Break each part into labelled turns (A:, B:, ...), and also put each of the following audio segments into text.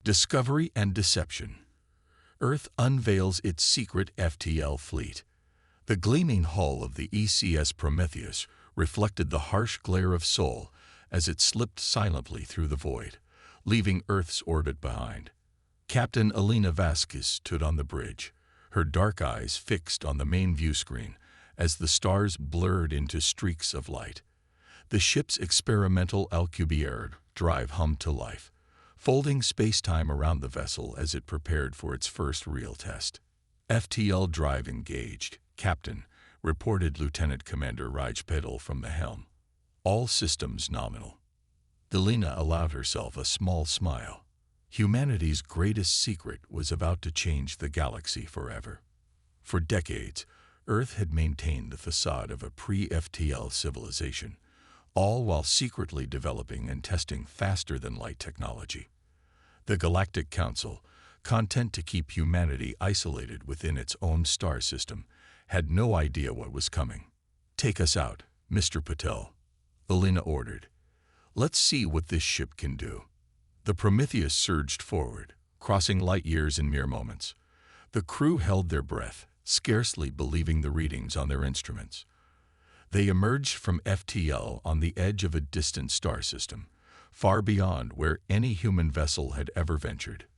A: Discovery and deception. Earth unveils its secret FTL fleet. The gleaming hull of the ECS Prometheus reflected the harsh glare of Sol as it slipped silently through the void, leaving Earth's orbit behind. Captain Elena Vasquez stood on the bridge, her dark eyes fixed on the main view screen as the stars blurred into streaks of light. The ship's experimental Alcubierre drive hummed to life, folding space-time around the vessel as it prepared for its first real test. FTL drive engaged, Captain, reported Lieutenant Commander Rajpedal from the helm. All systems nominal. Elena allowed herself a small smile. Humanity's greatest secret was about to change the galaxy forever. For decades, Earth had maintained the facade of a pre-FTL civilization, all while secretly developing and testing faster-than-light technology. The Galactic Council, content to keep humanity isolated within its own star system, had no idea what was coming. "Take us out, Mr. Patel," Elena ordered. "Let's see what this ship can do." The Prometheus surged forward, crossing light years in mere moments. The crew held their breath, scarcely believing the readings on their instruments. They emerged from FTL on the edge of a distant star system, far beyond where any human vessel had ever ventured.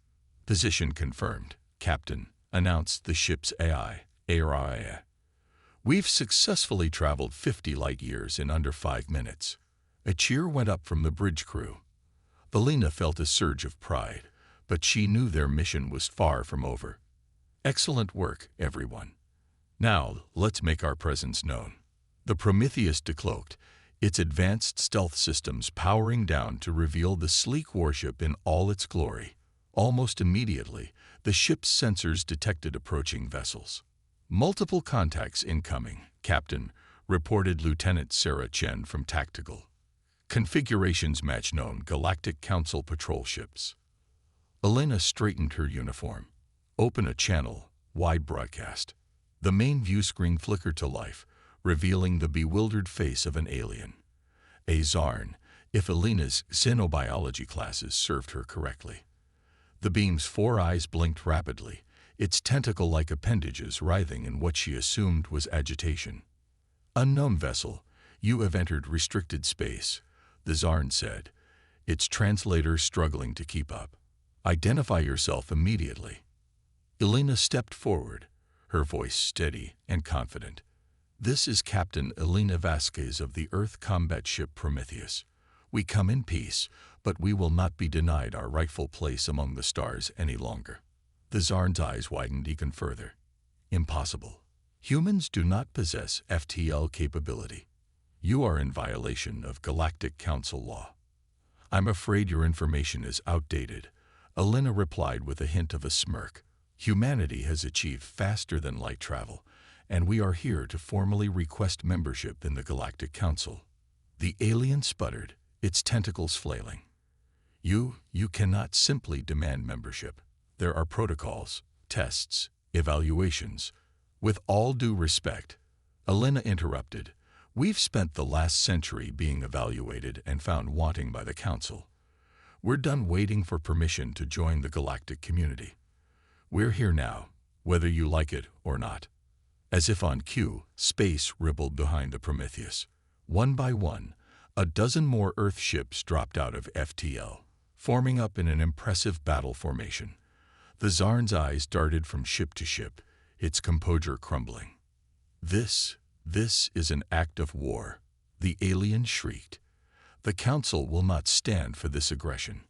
A: "Position confirmed, Captain," announced the ship's AI. "We've successfully traveled 50 light-years in under 5 minutes." A cheer went up from the bridge crew. Elena felt a surge of pride, but she knew their mission was far from over. "Excellent work, everyone. Now, let's make our presence known." The Prometheus decloaked, its advanced stealth systems powering down to reveal the sleek warship in all its glory. Almost immediately, the ship's sensors detected approaching vessels. "Multiple contacts incoming, Captain," reported Lieutenant Sarah Chen from Tactical. "Configurations match known Galactic Council patrol ships." Elena straightened her uniform. "Open a channel, wide broadcast." The main view screen flickered to life, revealing the bewildered face of an alien. A Zarn, if Elena's xenobiology classes served her correctly. The beam's 4 eyes blinked rapidly, its tentacle-like appendages writhing in what she assumed was agitation. "Unknown vessel, you have entered restricted space," the Zarn said, its translator struggling to keep up. "Identify yourself immediately." Elena stepped forward, her voice steady and confident. "This is Captain Elena Vasquez of the Earth combat ship Prometheus. We come in peace, but we will not be denied our rightful place among the stars any longer." The Zarn's eyes widened even further. "Impossible. Humans do not possess FTL capability. You are in violation of Galactic Council law." "I'm afraid your information is outdated," Elena replied with a hint of a smirk. "Humanity has achieved faster-than-light travel, and we are here to formally request membership in the Galactic Council." The alien sputtered, its tentacles flailing. You cannot simply demand membership. There are protocols, tests, evaluations." "With all due respect," Elena interrupted, "we've spent the last century being evaluated and found wanting by the Council. We're done waiting for permission to join the galactic community. We're here now, whether you like it or not." As if on cue, space rippled behind the Prometheus. One by one, a dozen more Earth ships dropped out of FTL, forming up in an impressive battle formation. The Zarn's eyes darted from ship to ship, its composure crumbling. This is an act of war," the alien shrieked. "The Council will not stand for this aggression."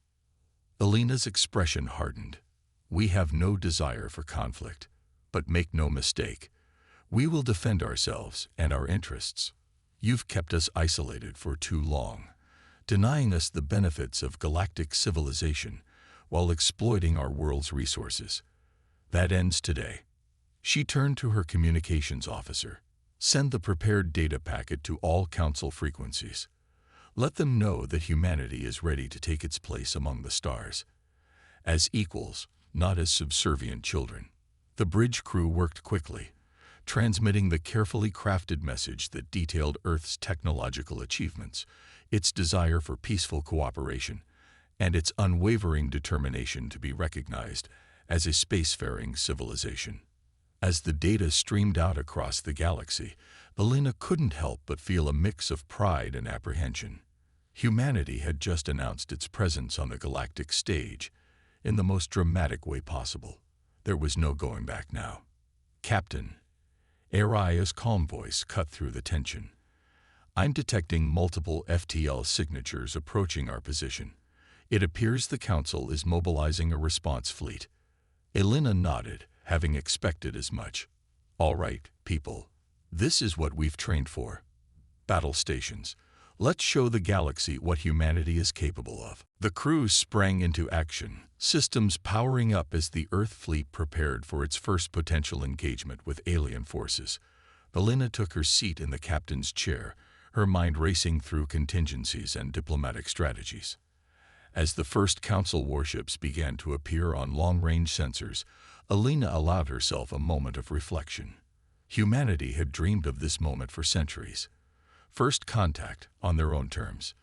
A: Elena's expression hardened. "We have no desire for conflict, but make no mistake. We will defend ourselves and our interests. You've kept us isolated for too long, denying us the benefits of galactic civilization while exploiting our world's resources. That ends today." She turned to her communications officer. "Send the prepared data packet to all Council frequencies. Let them know that humanity is ready to take its place among the stars. As equals, not as subservient children." The bridge crew worked quickly, transmitting the carefully crafted message that detailed Earth's technological achievements, its desire for peaceful cooperation, and its unwavering determination to be recognized as a spacefaring civilization. As the data streamed out across the galaxy, Elena couldn't help but feel a mix of pride and apprehension. Humanity had just announced its presence on the galactic stage in the most dramatic way possible. There was no going back now. "Captain," Aria's calm voice cut through the tension. "I'm detecting multiple FTL signatures approaching our position. It appears the Council is mobilizing a response fleet." Elena nodded, having expected as much. "All right, people. This is what we've trained for. Battle stations. Let's show the galaxy what humanity is capable of." The crew sprang into action, systems powering up as the Earth fleet prepared for its first potential engagement with alien forces. Elena took her seat in the captain's chair, her mind racing through contingencies and diplomatic strategies. As the first Council warships began to appear on long-range sensors, Elena allowed herself a moment of reflection. Humanity had dreamed of this moment for centuries. First contact on their own terms.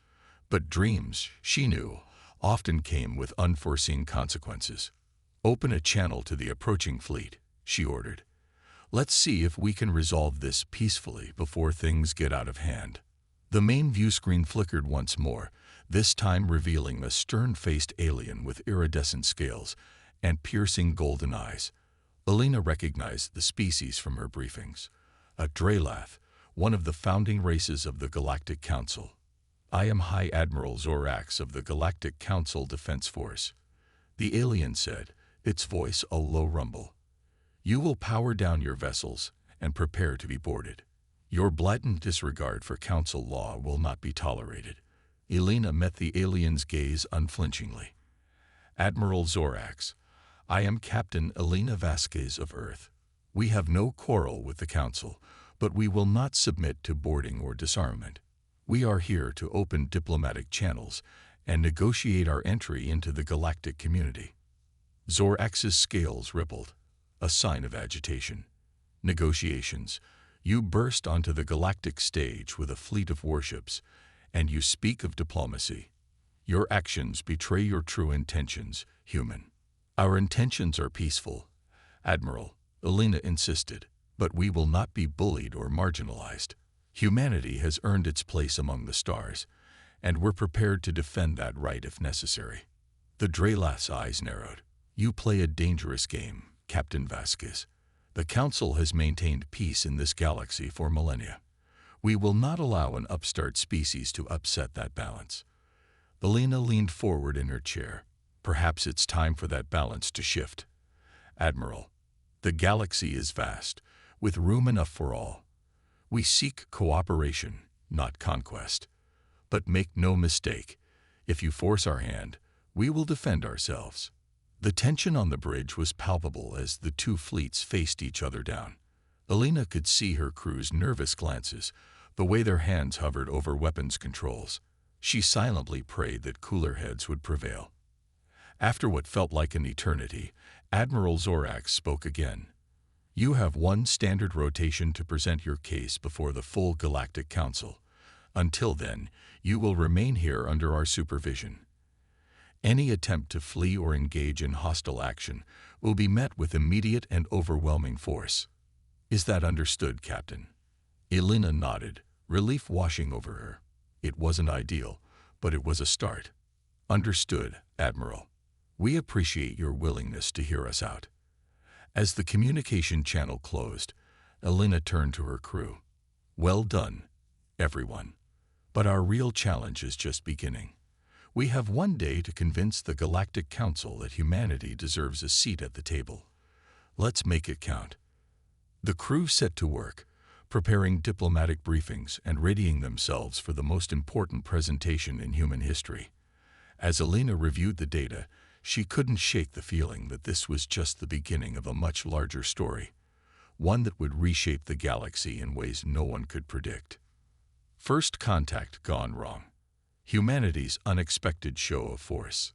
A: But dreams, she knew, often came with unforeseen consequences. "Open a channel to the approaching fleet," she ordered. "Let's see if we can resolve this peacefully before things get out of hand." The main view screen flickered once more, this time revealing a stern-faced alien with iridescent scales and piercing golden eyes. Elena recognized the species from her briefings. A Drelath, one of the founding races of the Galactic Council. "I am High Admiral Zorax of the Galactic Council Defense Force," the alien said, its voice a low rumble. "You will power down your vessels and prepare to be boarded. Your blatant disregard for Council law will not be tolerated." Elena met the alien's gaze unflinchingly. "Admiral Zorax, I am Captain Elena Vasquez of Earth. We have no quarrel with the Council, but we will not submit to boarding or disarmament. We are here to open diplomatic channels and negotiate our entry into the galactic community." Zorax's scales rippled, a sign of agitation. "Negotiations. You burst onto the galactic stage with a fleet of warships, and you speak of diplomacy. Your actions betray your true intentions, human." "Our intentions are peaceful, Admiral," Elena insisted, "but we will not be bullied or marginalized. Humanity has earned its place among the stars, and we're prepared to defend that right if necessary." The Drelath's eyes narrowed. "You play a dangerous game, Captain Vasquez. The Council has maintained peace in this galaxy for millennia. We will not allow an upstart species to upset that balance." Elena leaned forward in her chair. "Perhaps it's time for that balance to shift. Admiral, the galaxy is vast, with room enough for all. We seek cooperation, not conquest. But make no mistake, if you force our hand, we will defend ourselves." The tension on the bridge was palpable as the two fleets faced each other down. Elena could see her crew's nervous glances, the way their hands hovered over weapons controls. She silently prayed that cooler heads would prevail. After what felt like an eternity, Admiral Zorax spoke again. "You have one standard rotation to present your case before the full Galactic Council. Until then, you will remain here under our supervision. Any attempt to flee or engage in hostile action will be met with immediate and overwhelming force." "Is that understood, Captain?" Elena nodded, relief washing over her. It wasn't ideal, but it was a start. "Understood, Admiral. We appreciate your willingness to hear us out." As the communication channel closed, Elena turned to her crew. "Well done, everyone. But our real challenge is just beginning. We have one day to convince the Galactic Council that humanity deserves a seat at the table. Let's make it count." The crew set to work, preparing diplomatic briefings and readying themselves for the most important presentation in human history. As Elena reviewed the data, she couldn't shake the feeling that this was just the beginning of a much larger story, one that would reshape the galaxy in ways no one could predict. First contact gone wrong. Humanity's unexpected show of force.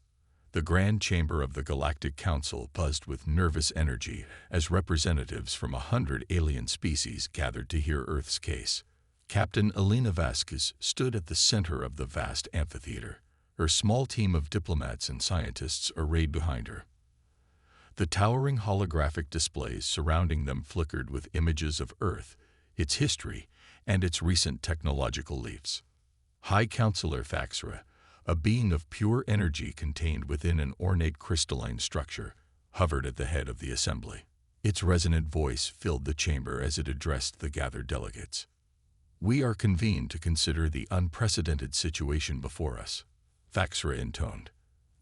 A: The grand chamber of the Galactic Council buzzed with nervous energy as representatives from 100 alien species gathered to hear Earth's case. Captain Elena Vasquez stood at the center of the vast amphitheater, her small team of diplomats and scientists arrayed behind her. The towering holographic displays surrounding them flickered with images of Earth, its history, and its recent technological leaps. High Counselor Faxra, a being of pure energy contained within an ornate crystalline structure, hovered at the head of the assembly. Its resonant voice filled the chamber as it addressed the gathered delegates. "We are convened to consider the unprecedented situation before us," Faxra intoned.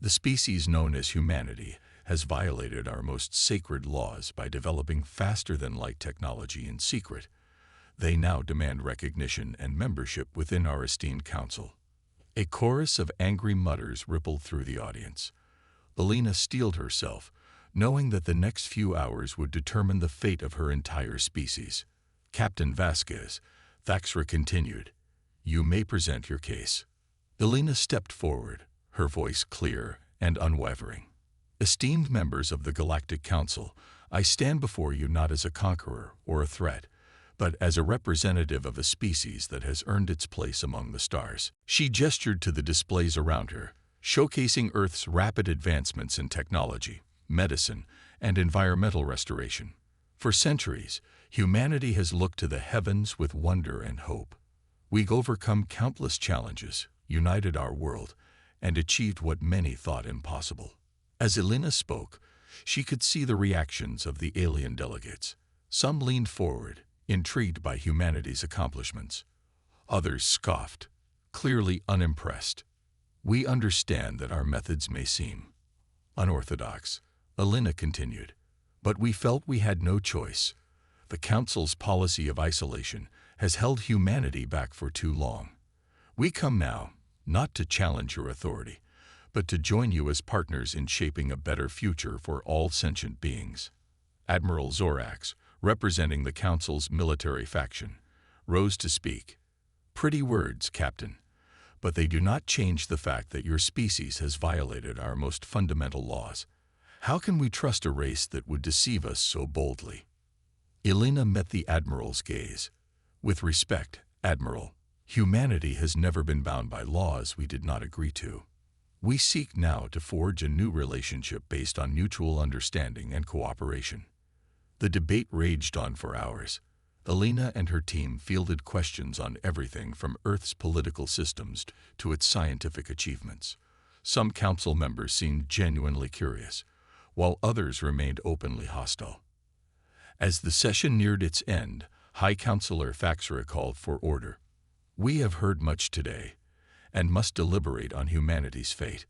A: "The species known as humanity has violated our most sacred laws by developing faster-than-light technology in secret. They now demand recognition and membership within our esteemed council." A chorus of angry mutters rippled through the audience. Alina steeled herself, knowing that the next few hours would determine the fate of her entire species. "Captain Vasquez," Faxra continued, "you may present your case." Alina stepped forward, her voice clear and unwavering. "Esteemed members of the Galactic Council, I stand before you not as a conqueror or a threat, but as a representative of a species that has earned its place among the stars." She gestured to the displays around her, showcasing Earth's rapid advancements in technology, medicine, and environmental restoration. For centuries, humanity has looked to the heavens with wonder and hope. We've overcome countless challenges, united our world, and achieved what many thought impossible. As Elena spoke, she could see the reactions of the alien delegates. Some leaned forward, intrigued by humanity's accomplishments. Others scoffed, clearly unimpressed. "We understand that our methods may seem unorthodox," Elena continued, "but we felt we had no choice. The Council's policy of isolation has held humanity back for too long. We come now, not to challenge your authority, but to join you as partners in shaping a better future for all sentient beings." Admiral Zorax, representing the Council's military faction, rose to speak. "Pretty words, Captain, but they do not change the fact that your species has violated our most fundamental laws. How can we trust a race that would deceive us so boldly?" Elena met the Admiral's gaze. "With respect, Admiral, humanity has never been bound by laws we did not agree to. We seek now to forge a new relationship based on mutual understanding and cooperation." The debate raged on for hours. Elena and her team fielded questions on everything from Earth's political systems to its scientific achievements. Some council members seemed genuinely curious, while others remained openly hostile. As the session neared its end, High Counselor Faxra called for order. "We have heard much today, and must deliberate on humanity's fate.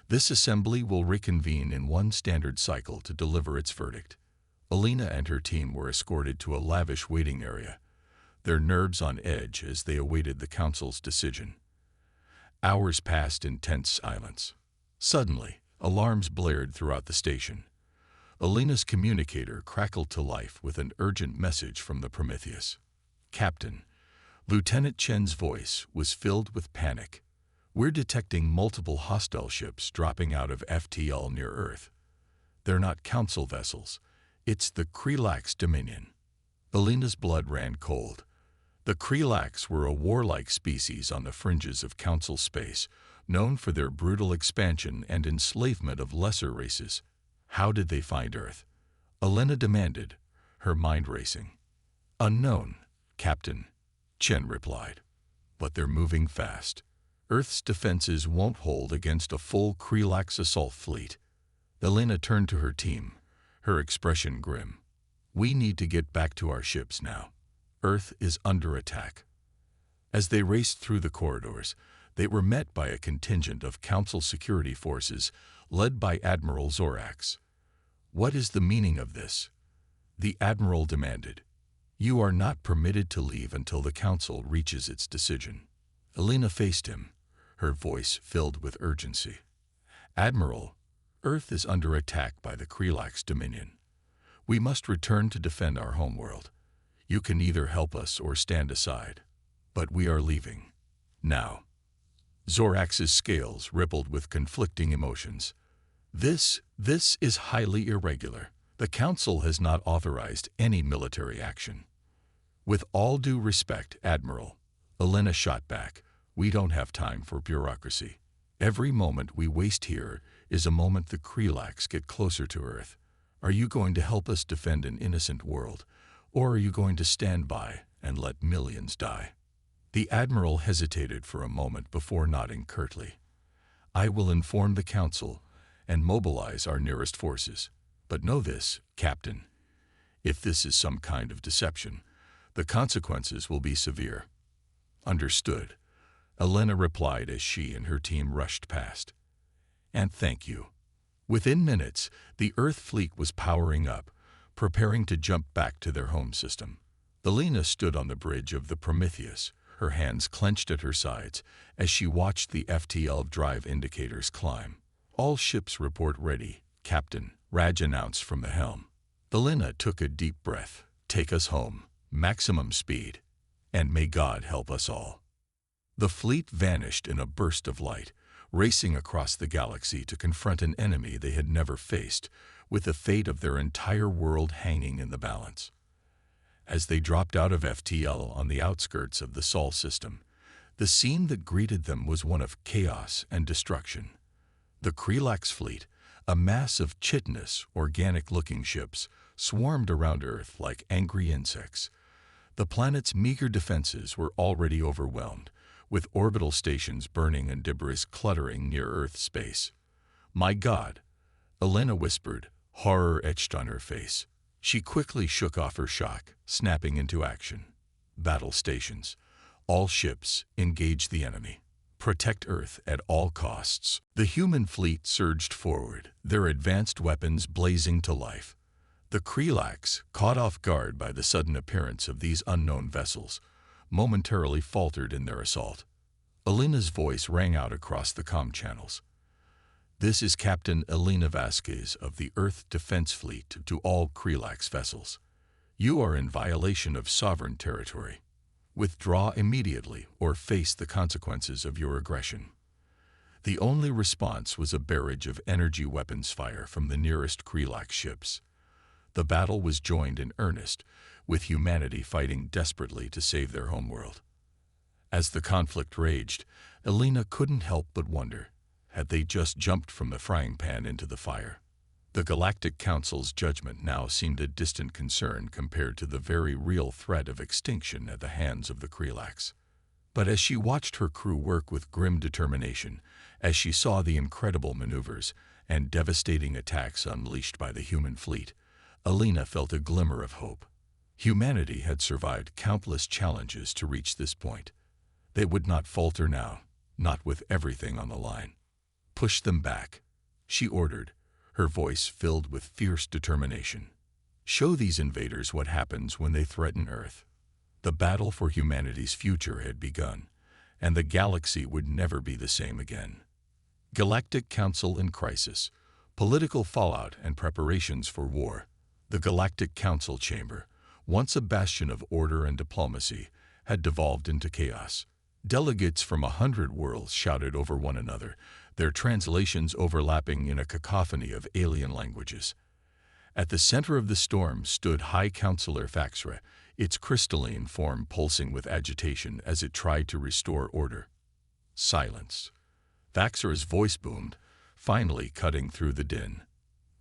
A: This assembly will reconvene in one standard cycle to deliver its verdict." Elena and her team were escorted to a lavish waiting area, their nerves on edge as they awaited the Council's decision. Hours passed in tense silence. Suddenly, alarms blared throughout the station. Elena's communicator crackled to life with an urgent message from the Prometheus. "Captain," Lieutenant Chen's voice was filled with panic. "We're detecting multiple hostile ships dropping out of FTL near Earth. They're not Council vessels. It's the Krelax Dominion." Elena's blood ran cold. The Krelax were a warlike species on the fringes of Council space, known for their brutal expansion and enslavement of lesser races. "How did they find Earth?" Elena demanded, her mind racing. "Unknown, Captain," Chen replied. "But they're moving fast. Earth's defenses won't hold against a full Krelax assault fleet." Elena turned to her team, her expression grim. "We need to get back to our ships now. Earth is under attack." As they raced through the corridors, they were met by a contingent of Council security forces led by Admiral Zorax. "What is the meaning of this?" the Admiral demanded. "You are not permitted to leave until the Council reaches its decision." Elena faced him, her voice filled with urgency. "Admiral, Earth is under attack by the Krelax Dominion. We must return to defend our homeworld. You can either help us or stand aside. But we are leaving. Now." Zorax's scales rippled with conflicting emotions. This is highly irregular. The Council has not authorized any military action." "With all due respect, Admiral," Elena shot back, "we don't have time for bureaucracy. Every moment we waste here is a moment the Krelax get closer to Earth. Are you going to help us defend an innocent world, or are you going to stand by and let millions die? The Admiral hesitated for a moment before nodding curtly. I will inform the Council and mobilize our nearest forces. But know this, Captain. If this is some kind of deception, the consequences will be severe. Understood, Elena replied as she and her team rushed past. And thank you. Within minutes, the Earth fleet was powering up, preparing to jump back to their home system. Elena stood on the bridge of the Prometheus, her hands clenched at her sides as she watched the FTL drive indicators climb. All ships report ready, Captain, Raj announced from the helm. Elena took a deep breath. Take us home, maximum speed, and may God help us all. The fleet vanished in a burst of light, racing across the galaxy to confront an enemy they had never faced, with the fate of their entire world hanging in the balance. As they dropped out of FTL on the outskirts of the Sol system, the scene that greeted them was one of chaos and destruction. The Krelax fleet, a mass of chitinous, organic-looking ships, swarmed around Earth like angry insects. The planet's meager defenses were already overwhelmed, with orbital stations burning and debris cluttering near Earth's space. My God, Elena whispered, horror etched on her face. She quickly shook off her shock, snapping into action. Battle stations. All ships, engage the enemy. Protect Earth at all costs. The human fleet surged forward, their advanced weapons blazing to life. The Krelax, caught off guard by the sudden appearance of these unknown vessels, momentarily faltered in their assault. Elena's voice rang out across the comm channels. This is Captain Elena Vasquez of the Earth Defense Fleet to all Krelax vessels. You are in violation of sovereign territory. Withdraw immediately or face the consequences of your aggression. The only response was a barrage of energy weapons fire from the nearest Krelax ships. The battle was joined in earnest, with humanity fighting desperately to save their homeworld. As the conflict raged, Elena couldn't help but wonder, had they just jumped from the frying pan into the fire? The Galactic Council's judgment now seemed a distant concern compared to the very real threat of extinction at the hands of the Krelax. But as she watched her crew work with grim determination, as she saw the incredible maneuvers and devastating attacks unleashed by the human fleet, Elena felt a glimmer of hope. Humanity had survived countless challenges to reach this point. They would not falter now, not with everything on the line. Push them back, she ordered, her voice filled with fierce determination. Show these invaders what happens when they threaten Earth. The battle for humanity's future had begun, and the galaxy would never be the same again. Galactic Council in crisis, political fallout and preparations for war. The Galactic Council chamber, once a bastion of order and diplomacy, had devolved into chaos. Delegates from 100 worlds shouted over one another, their translations overlapping in a cacophony of alien languages. At the center of the storm stood High Counselor Faxra, its crystalline form pulsing with agitation as it tried to restore order. Silence. Faxra's voice boomed, finally cutting through the din.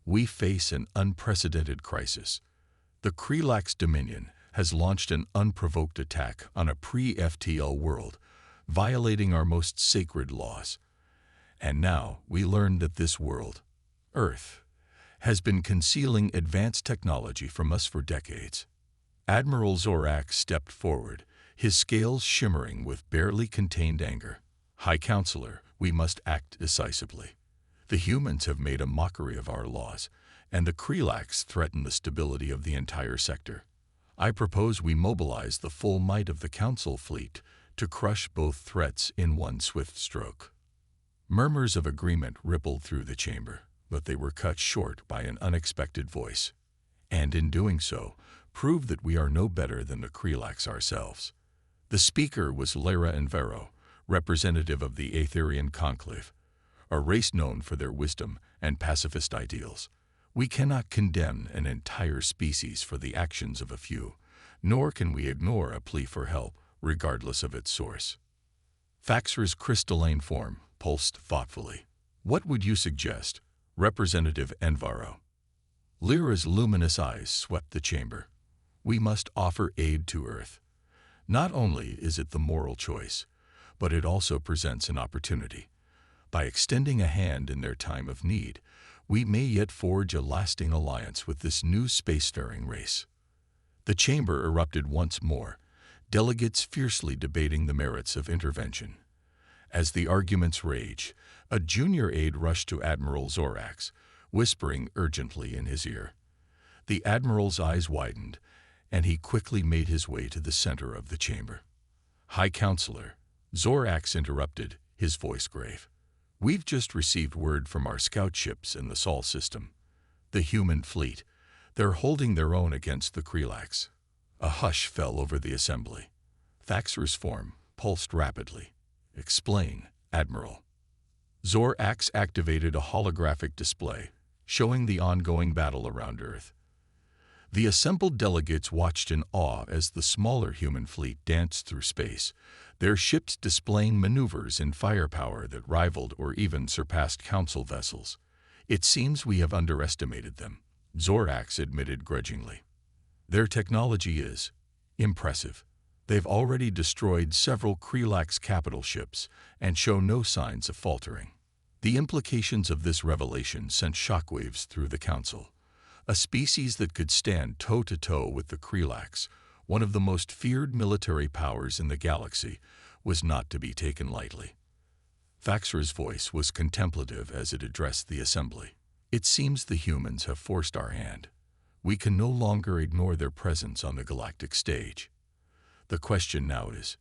A: We face an unprecedented crisis. The Krelax Dominion has launched an unprovoked attack on a pre-FTL world, violating our most sacred laws. And now we learn that this world, Earth, has been concealing advanced technology from us for decades. Admiral Zorak stepped forward, his scales shimmering with barely contained anger. High Counselor, we must act decisively. The humans have made a mockery of our laws, and the Krelax threaten the stability of the entire sector. I propose we mobilize the full might of the Council fleet to crush both threats in one swift stroke. Murmurs of agreement rippled through the chamber, but they were cut short by an unexpected voice. And in doing so, prove that we are no better than the Krelax ourselves. The speaker was Lara Envero, representative of the Aetherian Conclave, a race known for their wisdom and pacifist ideals. We cannot condemn an entire species for the actions of a few, nor can we ignore a plea for help, regardless of its source. Faxra's crystalline form, pulsed thoughtfully. "What would you suggest, Representative Envaro?" Lyra's luminous eyes swept the chamber. "We must offer aid to Earth. Not only is it the moral choice, but it also presents an opportunity. By extending a hand in their time of need, we may yet forge a lasting alliance with this new spacefaring race." The chamber erupted once more, delegates fiercely debating the merits of intervention. As the arguments raged, a junior aide rushed to Admiral Zorax, whispering urgently in his ear. The Admiral's eyes widened, and he quickly made his way to the center of the chamber. "High Counselor," Zorax interrupted, his voice grave. "We've just received word from our scout ships in the Sol system. The human fleet. They're holding their own against the Krelax." A hush fell over the assembly. Thaxter's form pulsed rapidly. "Explain, Admiral." Zorax activated a holographic display, showing the ongoing battle around Earth. The assembled delegates watched in awe as the smaller human fleet danced through space, their ships displaying maneuvers and firepower that rivaled or even surpassed Council vessels. "It seems we have underestimated them," Zorax admitted grudgingly. "Their technology is impressive. They've already destroyed several Krelax capital ships and show no signs of faltering." The implications of this revelation sent shockwaves through the Council. A species that could stand toe-to-toe with the Krelax, one of the most feared military powers in the galaxy, was not to be taken lightly. Thaxter's voice was contemplative as it addressed the assembly. "It seems the humans have forced our hand. We can no longer ignore their presence on the galactic stage. The question now is,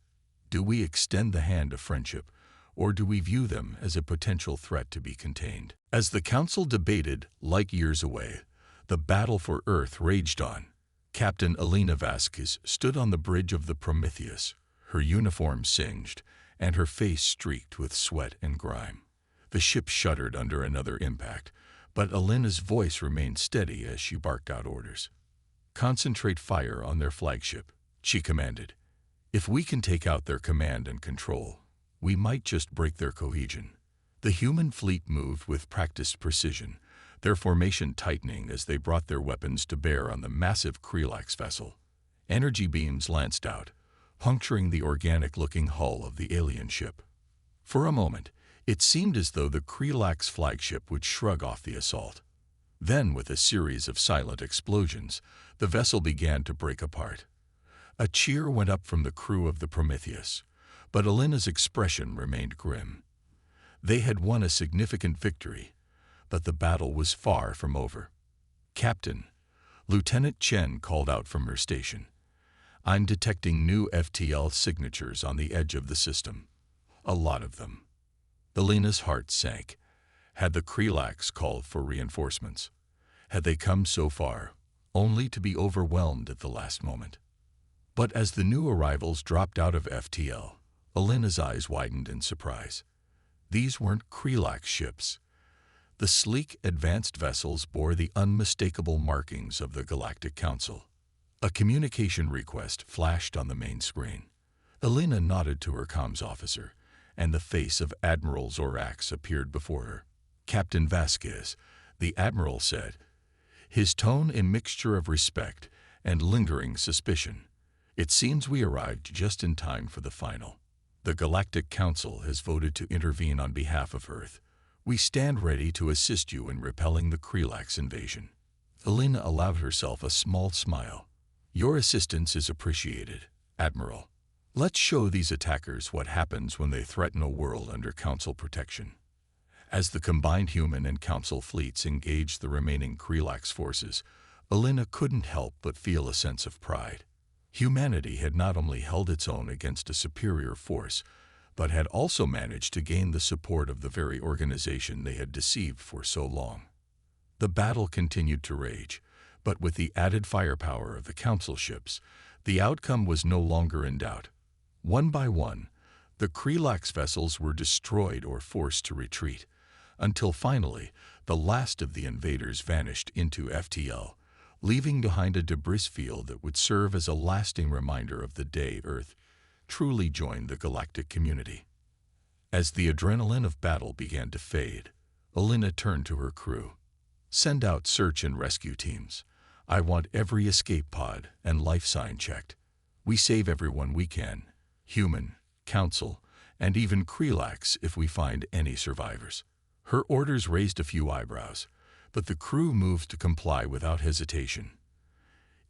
A: do we extend the hand of friendship, or do we view them as a potential threat to be contained?" As the Council debated, light years away, the battle for Earth raged on. Captain Elena Vasquez stood on the bridge of the Prometheus, her uniform singed, and her face streaked with sweat and grime. The ship shuddered under another impact, but Elena's voice remained steady as she barked out orders. "Concentrate fire on their flagship," she commanded. "If we can take out their command and control, we might just break their cohesion." The human fleet moved with practiced precision, their formation tightening as they brought their weapons to bear on the massive Krelax vessel. Energy beams lanced out, puncturing the organic-looking hull of the alien ship. For a moment, it seemed as though the Krelax flagship would shrug off the assault. Then, with a series of silent explosions, the vessel began to break apart. A cheer went up from the crew of the Prometheus, but Elena's expression remained grim. They had won a significant victory, but the battle was far from over. "Captain," Lieutenant Chen called out from her station, "I'm detecting new FTL signatures on the edge of the system. A lot of them." Elena's heart sank. Had the Krelax called for reinforcements? Had they come so far, only to be overwhelmed at the last moment? But as the new arrivals dropped out of FTL, Elena's eyes widened in surprise. These weren't Krelax ships. The sleek, advanced vessels bore the unmistakable markings of the Galactic Council. A communication request flashed on the main screen. Elena nodded to her comms officer, and the face of Admiral Zorax appeared before her. "Captain Vasquez," the Admiral said, his tone a mixture of respect and lingering suspicion. "It seems we arrived just in time for the final. The Galactic Council has voted to intervene on behalf of Earth. We stand ready to assist you in repelling the Krelax invasion." Elena allowed herself a small smile. "Your assistance is appreciated, Admiral. Let's show these attackers what happens when they threaten a world under Council protection." As the combined human and Council fleets engaged the remaining Krelax forces, Elena couldn't help but feel a sense of pride. Humanity had not only held its own against a superior force, but had also managed to gain the support of the very organization they had deceived for so long. The battle continued to rage, but with the added firepower of the Council ships, the outcome was no longer in doubt. One by one, the Krelax vessels were destroyed or forced to retreat, until finally the last of the invaders vanished into FTL, leaving behind a debris field that would serve as a lasting reminder of the day Earth truly joined the galactic community. As the adrenaline of battle began to fade, Alina turned to her crew. "Send out search and rescue teams. I want every escape pod and life sign checked. We save everyone we can, human, council, and even Krelax if we find any survivors." Her orders raised a few eyebrows, but the crew moved to comply without hesitation.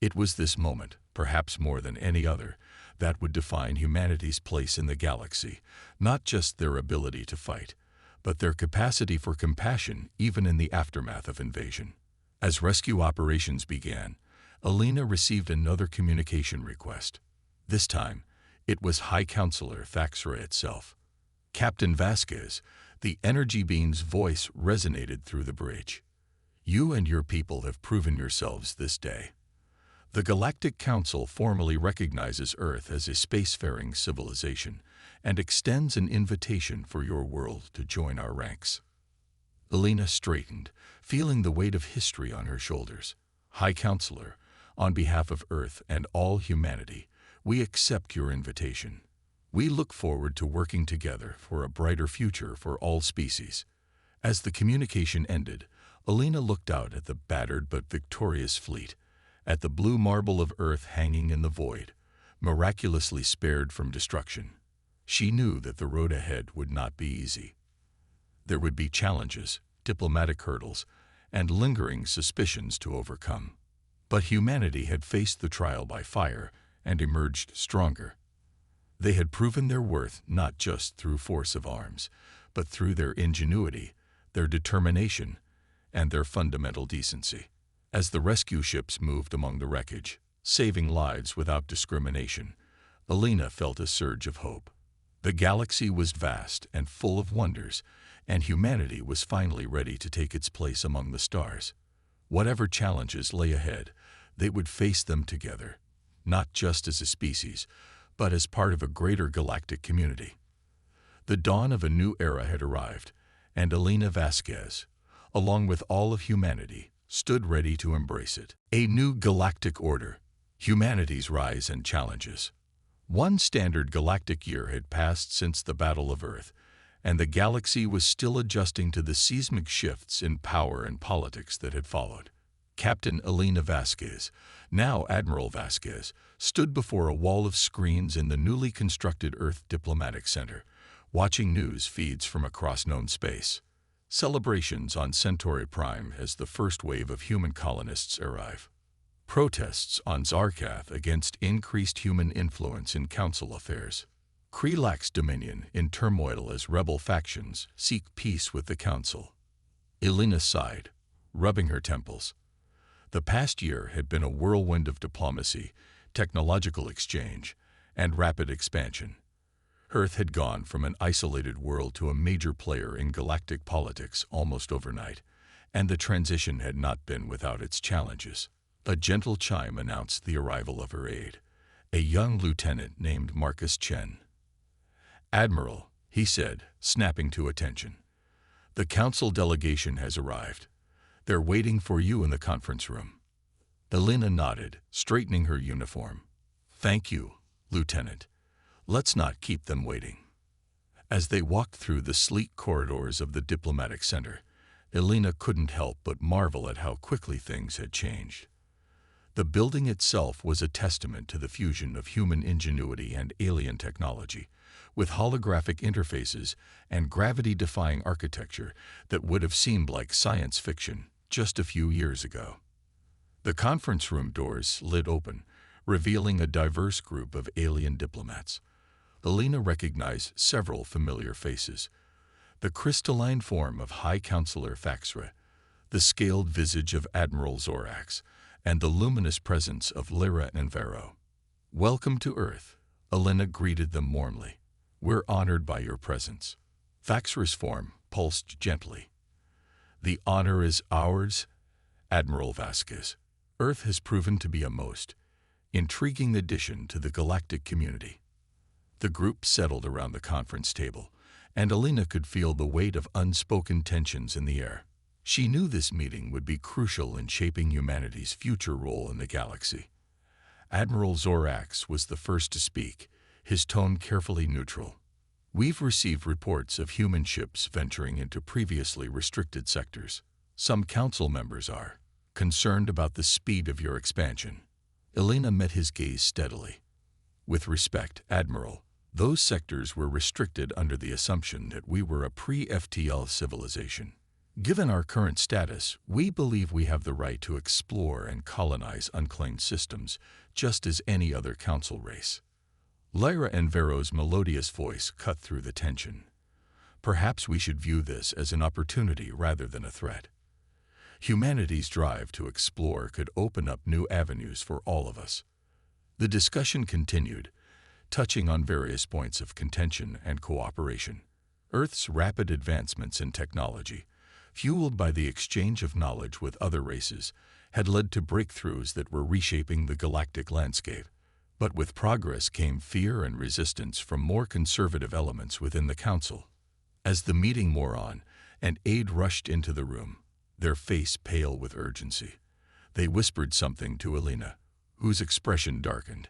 A: It was this moment, perhaps more than any other, that would define humanity's place in the galaxy, not just their ability to fight, but their capacity for compassion even in the aftermath of invasion. As rescue operations began, Alina received another communication request. This time, it was High Counselor Thaxra itself. "Captain Vasquez," the energy beam's voice resonated through the bridge. "You and your people have proven yourselves this day. The Galactic Council formally recognizes Earth as a spacefaring civilization and extends an invitation for your world to join our ranks." Alina straightened, feeling the weight of history on her shoulders. "High Counselor, on behalf of Earth and all humanity, we accept your invitation. We look forward to working together for a brighter future for all species." As the communication ended, Alina looked out at the battered but victorious fleet, at the blue marble of Earth hanging in the void, miraculously spared from destruction. She knew that the road ahead would not be easy. There would be challenges, diplomatic hurdles, and lingering suspicions to overcome. But humanity had faced the trial by fire and emerged stronger. They had proven their worth not just through force of arms, but through their ingenuity, their determination, and their fundamental decency. As the rescue ships moved among the wreckage, saving lives without discrimination, Alina felt a surge of hope. The galaxy was vast and full of wonders, and humanity was finally ready to take its place among the stars. Whatever challenges lay ahead, they would face them together, not just as a species, but as part of a greater galactic community. The dawn of a new era had arrived, and Alina Vasquez, along with all of humanity, stood ready to embrace it. A new galactic order, humanity's rise and challenges. One standard galactic year had passed since the Battle of Earth, and the galaxy was still adjusting to the seismic shifts in power and politics that had followed. Captain Alina Vasquez, now Admiral Vasquez, stood before a wall of screens in the newly constructed Earth Diplomatic Center, watching news feeds from across known space. Celebrations on Centauri Prime as the first wave of human colonists arrive. Protests on Zarkath against increased human influence in council affairs. Krelax Dominion in turmoil as rebel factions seek peace with the council. Alina sighed, rubbing her temples. The past year had been a whirlwind of diplomacy, technological exchange, and rapid expansion. Earth had gone from an isolated world to a major player in galactic politics almost overnight, and the transition had not been without its challenges. A gentle chime announced the arrival of her aide, a young lieutenant named Marcus Chen. "Admiral," he said, snapping to attention. "The council delegation has arrived. They're waiting for you in the conference room." Alina nodded, straightening her uniform. "Thank you, Lieutenant. Let's not keep them waiting." As they walked through the sleek corridors of the diplomatic center, Alina couldn't help but marvel at how quickly things had changed. The building itself was a testament to the fusion of human ingenuity and alien technology, with holographic interfaces and gravity-defying architecture that would have seemed like science fiction just a few years ago. The conference room doors slid open, revealing a diverse group of alien diplomats. Alina recognized several familiar faces: the crystalline form of High Counselor Thaxra, the scaled visage of Admiral Zorax, and the luminous presence of Lyra and Vero. "Welcome to Earth," Alina greeted them warmly. "We're honored by your presence." Thaxra's form pulsed gently. "The honor is ours, Admiral Vasquez. Earth has proven to be a most intriguing addition to the galactic community." The group settled around the conference table, and Alina could feel the weight of unspoken tensions in the air. She knew this meeting would be crucial in shaping humanity's future role in the galaxy. Admiral Zorax was the first to speak, his tone carefully neutral. We've received reports of human ships venturing into previously restricted sectors. Some council members are concerned about the speed of your expansion. Elena met his gaze steadily. With respect, Admiral, those sectors were restricted under the assumption that we were a pre-FTL civilization. Given our current status, we believe we have the right to explore and colonize unclaimed systems, just as any other council race. Lyra and Vero's melodious voice cut through the tension. Perhaps we should view this as an opportunity rather than a threat. Humanity's drive to explore could open up new avenues for all of us. The discussion continued, touching on various points of contention and cooperation. Earth's rapid advancements in technology, fueled by the exchange of knowledge with other races, had led to breakthroughs that were reshaping the galactic landscape. But with progress came fear and resistance from more conservative elements within the Council. As the meeting wore on, an aide rushed into the room, their face pale with urgency. They whispered something to Elena, whose expression darkened.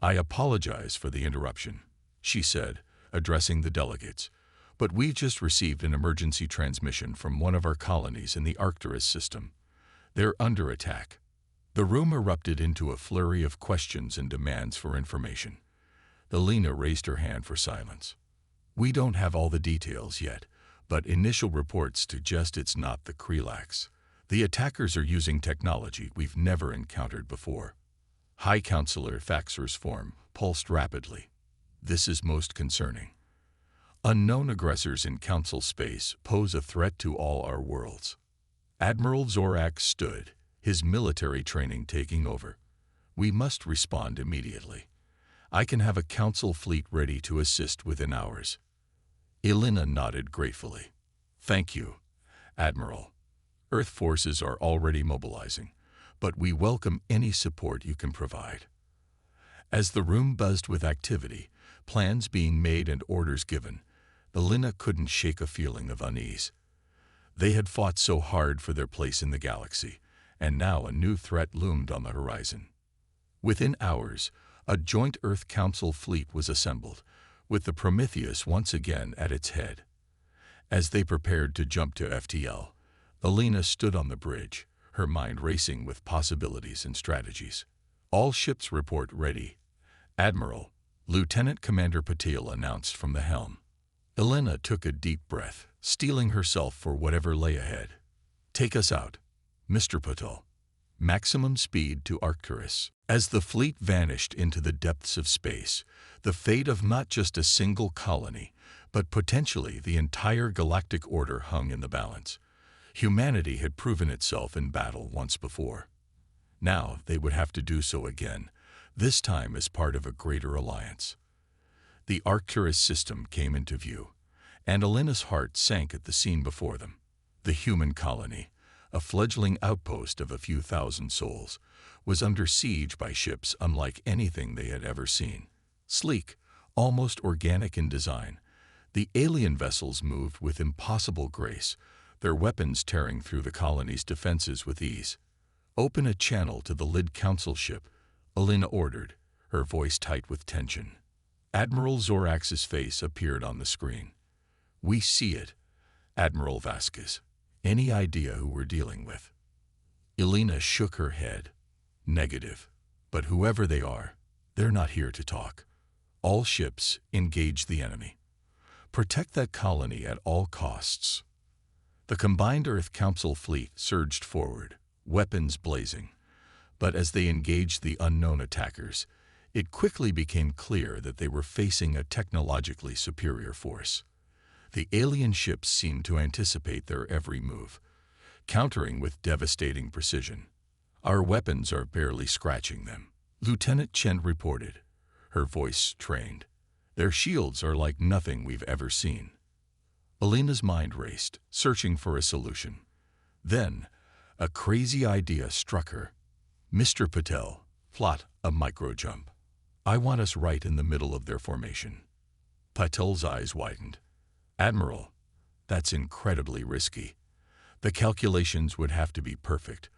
A: "I apologize for the interruption," she said, addressing the delegates, "but we've just received an emergency transmission from one of our colonies in the Arcturus system. They're under attack." The room erupted into a flurry of questions and demands for information. Elena raised her hand for silence. "We don't have all the details yet, but initial reports suggest it's not the Krelax. The attackers are using technology we've never encountered before." High Counselor Faxer's form pulsed rapidly. "This is most concerning. Unknown aggressors in Council space pose a threat to all our worlds." Admiral Zorak stood, his military training taking over. "We must respond immediately. I can have a Council fleet ready to assist within hours." Elena nodded gratefully. "Thank you, Admiral. Earth forces are already mobilizing, but we welcome any support you can provide." As the room buzzed with activity, plans being made and orders given, Elena couldn't shake a feeling of unease. They had fought so hard for their place in the galaxy, and now a new threat loomed on the horizon. Within hours, a joint Earth Council fleet was assembled, with the Prometheus once again at its head. As they prepared to jump to FTL, Elena stood on the bridge, her mind racing with possibilities and strategies. "All ships report ready, Admiral," Lieutenant Commander Patil announced from the helm. Elena took a deep breath, steeling herself for whatever lay ahead. "Take us out, Mr. Patil. Maximum speed to Arcturus." As the fleet vanished into the depths of space, the fate of not just a single colony, but potentially the entire galactic order hung in the balance. Humanity had proven itself in battle once before. Now they would have to do so again, this time as part of a greater alliance. The Arcturus system came into view, and Elena's heart sank at the scene before them. The human colony, a fledgling outpost of a few thousand souls, was under siege by ships unlike anything they had ever seen. Sleek, almost organic in design, the alien vessels moved with impossible grace, their weapons tearing through the colony's defenses with ease. "Open a channel to the Lid Council ship," Elena ordered, her voice tight with tension. Admiral Zorax's face appeared on the screen. "We see it, Admiral Vasquez. Any idea who we're dealing with?" Elena shook her head. "Negative. But whoever they are, they're not here to talk. All ships, engage the enemy. Protect that colony at all costs." The combined Earth Council fleet surged forward, weapons blazing. But as they engaged the unknown attackers, it quickly became clear that they were facing a technologically superior force. The alien ships seemed to anticipate their every move, countering with devastating precision. "Our weapons are barely scratching them," Lieutenant Chen reported, her voice strained. "Their shields are like nothing we've ever seen." Elena's mind raced, searching for a solution. Then, a crazy idea struck her. "Mr. Patel, plot a micro-jump. I want us right in the middle of their formation." Patel's eyes widened. "Admiral, that's incredibly risky. The calculations would have to be perfect,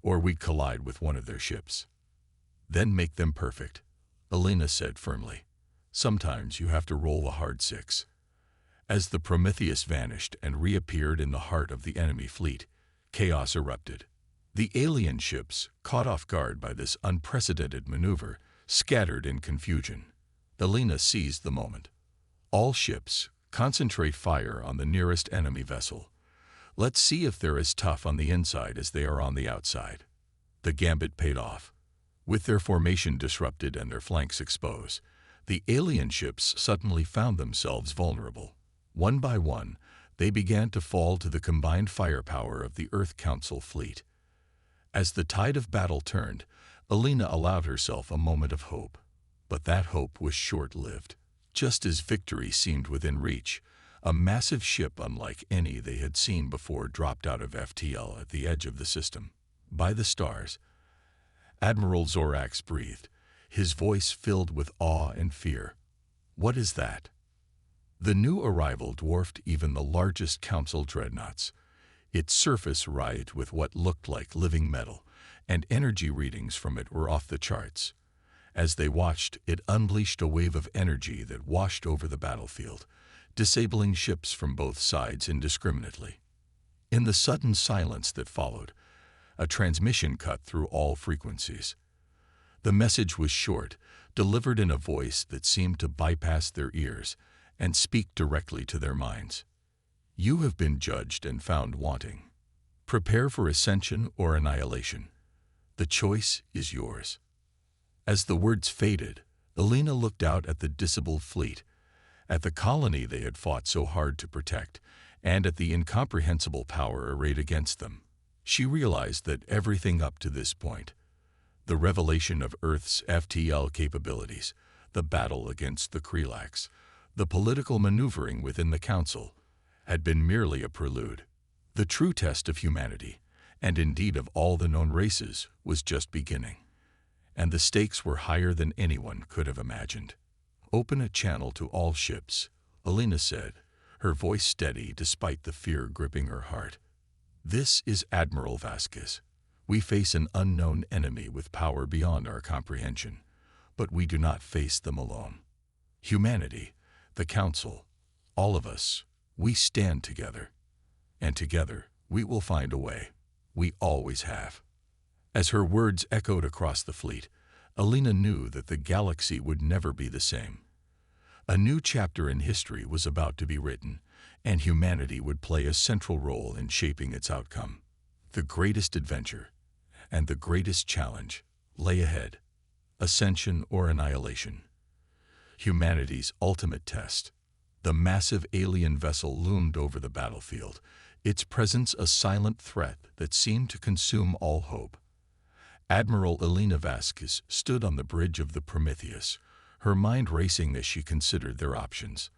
A: or we'd collide with one of their ships." "Then make them perfect," Elena said firmly. "Sometimes you have to roll a hard 6. As the Prometheus vanished and reappeared in the heart of the enemy fleet, chaos erupted. The alien ships, caught off guard by this unprecedented maneuver, scattered in confusion. Elena seized the moment. All ships, concentrate fire on the nearest enemy vessel. Let's see if they're as tough on the inside as they are on the outside. The gambit paid off. With their formation disrupted and their flanks exposed, the alien ships suddenly found themselves vulnerable. One by one, they began to fall to the combined firepower of the Earth Council fleet. As the tide of battle turned, Elena allowed herself a moment of hope. But that hope was short-lived. Just as victory seemed within reach, a massive ship unlike any they had seen before dropped out of FTL at the edge of the system. By the stars, Admiral Zorax breathed, his voice filled with awe and fear. What is that? The new arrival dwarfed even the largest council dreadnoughts. Its surface writhed with what looked like living metal, and energy readings from it were off the charts. As they watched, it unleashed a wave of energy that washed over the battlefield, disabling ships from both sides indiscriminately. In the sudden silence that followed, a transmission cut through all frequencies. The message was short, delivered in a voice that seemed to bypass their ears and speak directly to their minds. You have been judged and found wanting. Prepare for ascension or annihilation. The choice is yours. As the words faded, Elena looked out at the disabled fleet, at the colony they had fought so hard to protect, and at the incomprehensible power arrayed against them. She realized that everything up to this point, the revelation of Earth's FTL capabilities, the battle against the Krelax, the political maneuvering within the Council, had been merely a prelude. The true test of humanity, and indeed of all the known races, was just beginning. And the stakes were higher than anyone could have imagined. Open a channel to all ships, Elena said, her voice steady despite the fear gripping her heart. This is Admiral Vasquez. We face an unknown enemy with power beyond our comprehension, but we do not face them alone. Humanity, the Council, all of us, we stand together. And together, we will find a way. We always have. As her words echoed across the fleet, Elena knew that the galaxy would never be the same. A new chapter in history was about to be written, and humanity would play a central role in shaping its outcome. The greatest adventure, and the greatest challenge, lay ahead. Ascension or annihilation. Humanity's ultimate test. The massive alien vessel loomed over the battlefield, its presence a silent threat that seemed to consume all hope. Admiral Elena Vasquez stood on the bridge of the Prometheus, her mind racing as she considered their options.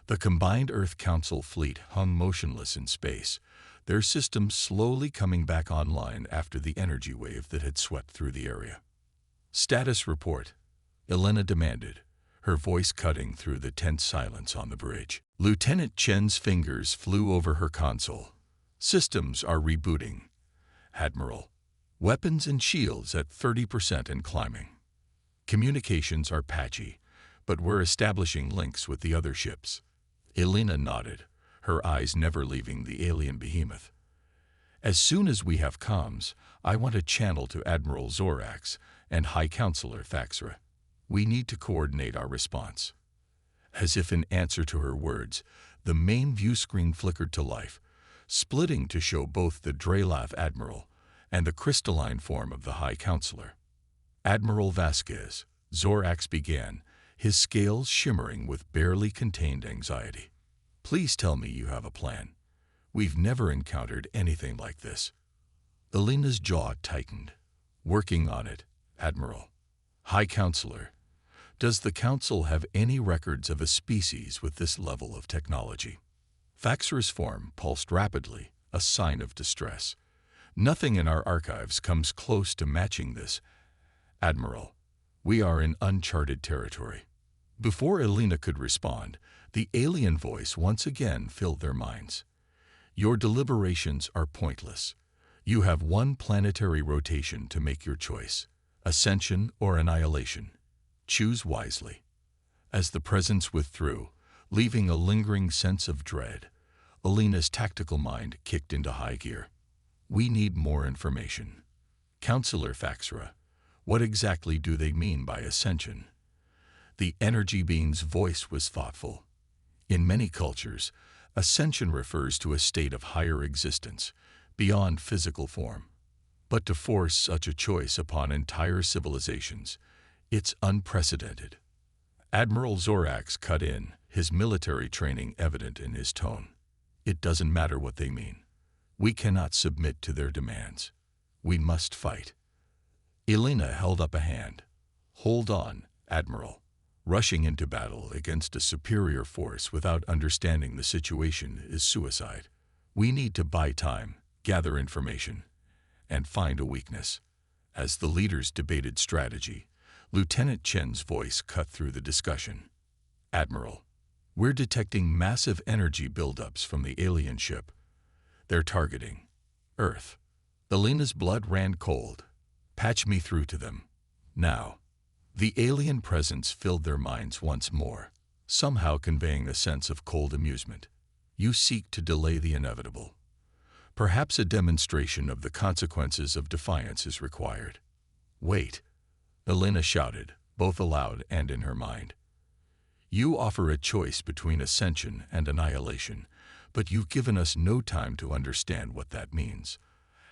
A: The combined Earth Council fleet hung motionless in space, their systems slowly coming back online after the energy wave that had swept through the area. Status report, Elena demanded, her voice cutting through the tense silence on the bridge. Lieutenant Chen's fingers flew over her console. Systems are rebooting. Admiral, weapons and shields at 30% and climbing. Communications are patchy, but we're establishing links with the other ships. Elena nodded, her eyes never leaving the alien behemoth. As soon as we have comms, I want a channel to Admiral Zorax and High Counselor Thaxra. We need to coordinate our response. As if in answer to her words, the main view screen flickered to life, splitting to show both the Drelav Admiral and the crystalline form of the High Counselor. Admiral Vasquez, Zorax began, his scales shimmering with barely contained anxiety. Please tell me you have a plan. We've never encountered anything like this. Elena's jaw tightened. Working on it, Admiral. High Counselor, does the Council have any records of a species with this level of technology? Thaxra's form pulsed rapidly, a sign of distress. Nothing in our archives comes close to matching this. Admiral, we are in uncharted territory. Before Elena could respond, the alien voice once again filled their minds. Your deliberations are pointless. You have one planetary rotation to make your choice. Ascension or annihilation. Choose wisely. As the presence withdrew, Leaving a lingering sense of dread, Alina's tactical mind kicked into high gear. We need more information. Counselor Faxra, what exactly do they mean by ascension? The energy being's voice was thoughtful. In many cultures, ascension refers to a state of higher existence, beyond physical form. But to force such a choice upon entire civilizations, it's unprecedented. Admiral Zorax cut in, his military training evident in his tone. It doesn't matter what they mean. We cannot submit to their demands. We must fight. Elena held up a hand. Hold on, Admiral. Rushing into battle against a superior force without understanding the situation is suicide. We need to buy time, gather information, and find a weakness. As the leaders debated strategy, Lieutenant Chen's voice cut through the discussion. Admiral, we're detecting massive energy buildups from the alien ship. They're targeting Earth. Elena's blood ran cold. Patch me through to them. Now. The alien presence filled their minds once more, somehow conveying a sense of cold amusement. You seek to delay the inevitable. Perhaps a demonstration of the consequences of defiance is required. Wait, Elena shouted, both aloud and in her mind. You offer a choice between ascension and annihilation, but you've given us no time to understand what that means.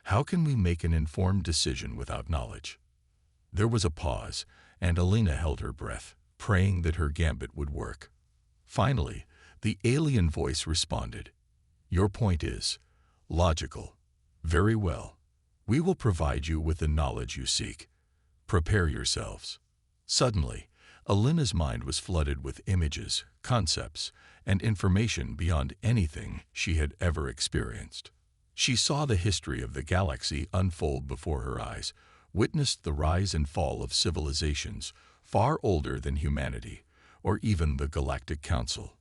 A: How can we make an informed decision without knowledge? There was a pause, and Elena held her breath, praying that her gambit would work. Finally, the alien voice responded. Your point is logical. Very well. We will provide you with the knowledge you seek. Prepare yourselves. Suddenly, Elena's mind was flooded with images, concepts, and information beyond anything she had ever experienced. She saw the history of the galaxy unfold before her eyes, witnessed the rise and fall of civilizations far older than humanity, or even the Galactic Council.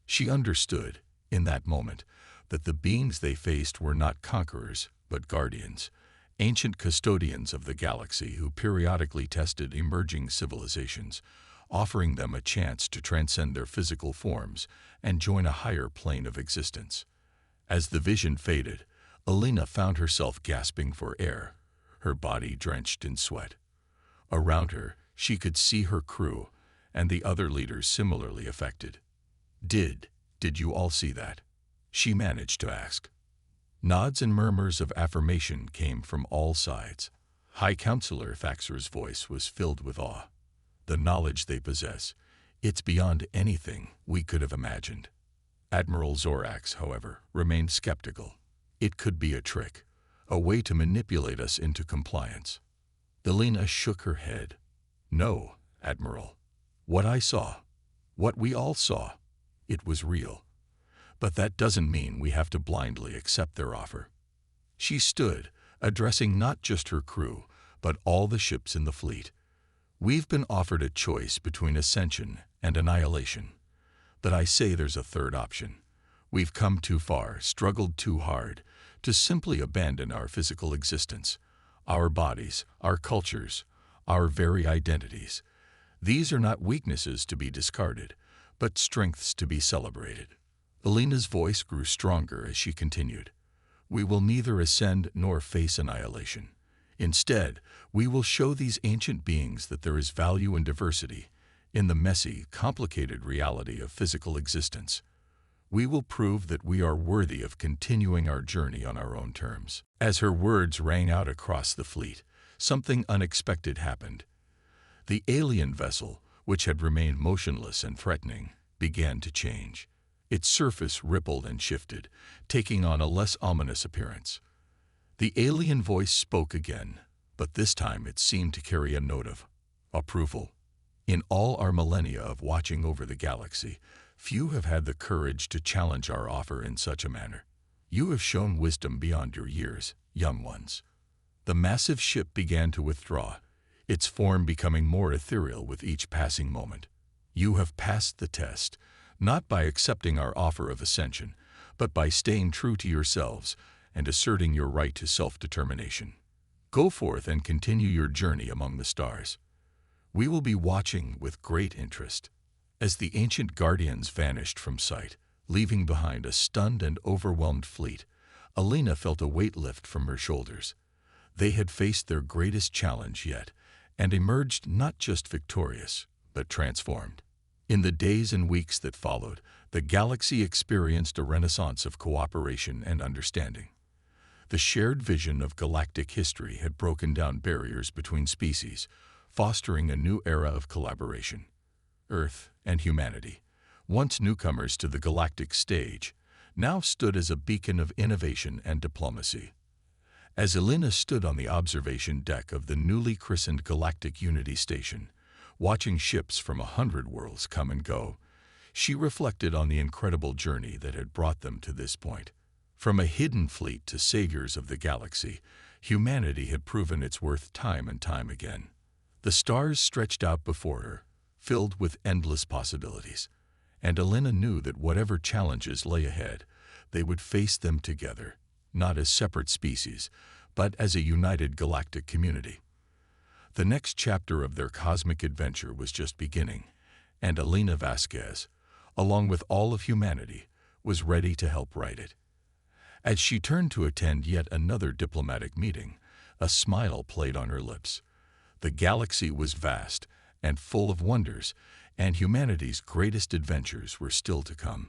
A: She understood, in that moment, that the beings they faced were not conquerors, but guardians, ancient custodians of the galaxy who periodically tested emerging civilizations, offering them a chance to transcend their physical forms and join a higher plane of existence. As the vision faded, Elena found herself gasping for air, her body drenched in sweat. Around her, she could see her crew and the other leaders similarly affected. Did you all see that? She managed to ask. Nods and murmurs of affirmation came from all sides. High Counselor Faxra's voice was filled with awe. The knowledge they possess, it's beyond anything we could have imagined. Admiral Zorax, however, remained skeptical. It could be a trick, a way to manipulate us into compliance. Elena shook her head. No, Admiral. What I saw, what we all saw, it was real. But that doesn't mean we have to blindly accept their offer. She stood, addressing not just her crew, but all the ships in the fleet. We've been offered a choice between ascension and annihilation. But I say there's a third option. We've come too far, struggled too hard, to simply abandon our physical existence, our bodies, our cultures, our very identities. These are not weaknesses to be discarded, but strengths to be celebrated. Elena's voice grew stronger as she continued. We will neither ascend nor face annihilation. Instead, we will show these ancient beings that there is value in diversity, in the messy, complicated reality of physical existence. We will prove that we are worthy of continuing our journey on our own terms. As her words rang out across the fleet, something unexpected happened. The alien vessel, which had remained motionless and threatening, began to change. Its surface rippled and shifted, taking on a less ominous appearance. The alien voice spoke again, but this time it seemed to carry a note of approval. In all our millennia of watching over the galaxy, few have had the courage to challenge our offer in such a manner. You have shown wisdom beyond your years, young ones. The massive ship began to withdraw, its form becoming more ethereal with each passing moment. You have passed the test, not by accepting our offer of ascension, but by staying true to yourselves and asserting your right to self-determination. Go forth and continue your journey among the stars. We will be watching with great interest. As the ancient guardians vanished from sight, leaving behind a stunned and overwhelmed fleet, Alina felt a weight lift from her shoulders. They had faced their greatest challenge yet, and emerged not just victorious, but transformed. In the days and weeks that followed, the galaxy experienced a renaissance of cooperation and understanding. The shared vision of galactic history had broken down barriers between species, fostering a new era of collaboration. Earth and humanity, once newcomers to the galactic stage, now stood as a beacon of innovation and diplomacy. As Alina stood on the observation deck of the newly christened Galactic Unity Station, watching ships from 100 worlds come and go, she reflected on the incredible journey that had brought them to this point. From a hidden fleet to saviors of the galaxy, humanity had proven its worth time and time again. The stars stretched out before her, filled with endless possibilities, and Alina knew that whatever challenges lay ahead, they would face them together, not as separate species, but as a united galactic community. The next chapter of their cosmic adventure was just beginning, and Alina Vasquez, along with all of humanity, was ready to help write it. As she turned to attend yet another diplomatic meeting, a smile played on her lips. The galaxy was vast and full of wonders, and humanity's greatest adventures were still to come.